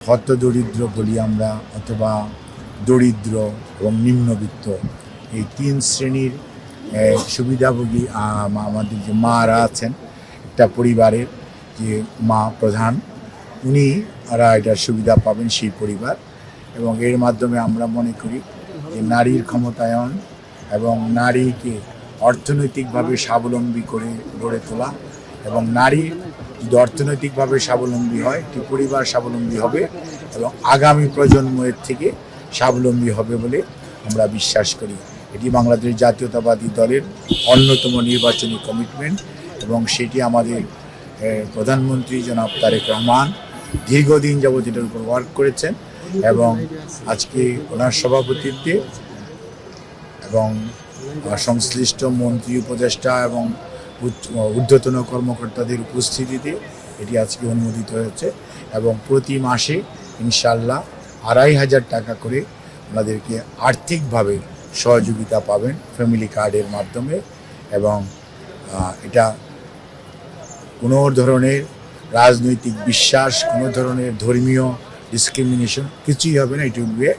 হতদরিদ্র বলি আমরা, অথবা দরিদ্র এবং নিম্নবিত্ত, এই তিন শ্রেণীর সুবিধাভোগী আমাদের যে মারা আছেন, একটা পরিবারের যে মা প্রধান, ওরা এটার সুবিধা পাবেন, সেই পরিবার। এবং এর মাধ্যমে আমরা মনে করি যে নারীর ক্ষমতায়ন এবং নারীকে অর্থনৈতিকভাবে স্বাবলম্বী করে গড়ে তোলা, এবং নারী যদি অর্থনৈতিকভাবে স্বাবলম্বী হয়, একটি পরিবার স্বাবলম্বী হবে এবং আগামী প্রজন্মের থেকে স্বাবলম্বী হবে বলে আমরা বিশ্বাস করি। এটি বাংলাদেশ জাতীয়তাবাদী দলের অন্যতম নির্বাচনী কমিটমেন্ট, এবং সেটি আমাদের প্রধানমন্ত্রী জনাব তারেক রহমান দীর্ঘদিন যাবৎ এটার উপর ওয়ার্ক করেছেন, এবং আজকে ওনার সভাপতিত্বে এবং সংশ্লিষ্ট মন্ত্রী, উপদেষ্টা এবং ঊর্ধ্বতন কর্মকর্তাদের উপস্থিতিতে এটি আজকে অনুমোদিত হয়েছে। এবং প্রতি মাসে ইনশাল্লাহ ২৫০০ টাকা করে ওনাদেরকে আর্থিকভাবে সহযোগিতা পাবেন ফ্যামিলি কার্ডের মাধ্যমে। এবং এটা কোনো ধরনের রাজনৈতিক বিশ্বাস, কোনো ধরনের ধর্মীয় ডিসক্রিমিনেশন কিছুই হবে না। এটি হবে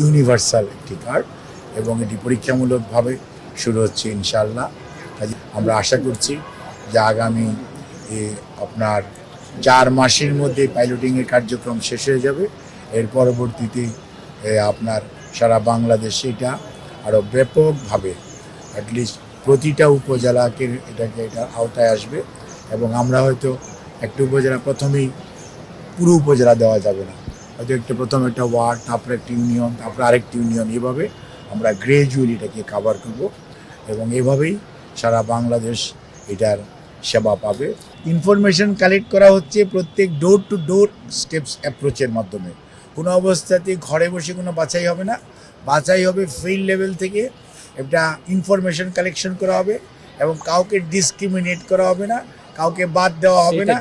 ইউনিভার্সাল একটি কার্ড, এবং এটি পরীক্ষামূলকভাবে শুরু হচ্ছে ইনশাআল্লাহ। আমরা আশা করছি যে আগামী আপনার ৪ মাসের মধ্যে পাইলটিংয়ের কার্যক্রম শেষ হয়ে যাবে। এর পরবর্তীতে আপনার সারা বাংলাদেশে এটা আরও ব্যাপকভাবে অ্যাটলিস্ট প্রতিটা উপজেলাকে এটা আওতায় আসবে। এবং আমরা হয়তো একটা উপজেলা প্রথমেই পুরো উপজেলা দেওয়া যাবে না, হয়তো প্রথমে একটা ওয়ার্ড, তারপরে একটি ইউনিয়ন, তারপরে আরেকটি ইউনিয়ন, এভাবে আমরা গ্র্যাজুয়ালি এটাকে কাভার করব, এবং এভাবেই সারা বাংলাদেশ এটার সেবা পাবে। ইনফরমেশন কালেক্ট করা হচ্ছে প্রত্যেক ডোর টু ডোর স্টেপস অ্যাপ্রোচের মাধ্যমে। কোনো অবস্থাতেই ঘরে বসে কোনো বাছাই হবে না, বাছাই হবে ফিল্ড লেভেল থেকে। একটা ইনফরমেশন কালেকশন করা হবে এবং কাউকে ডিসক্রিমিনেট করা হবে না, কাউকে বাদ দেওয়া হবে না।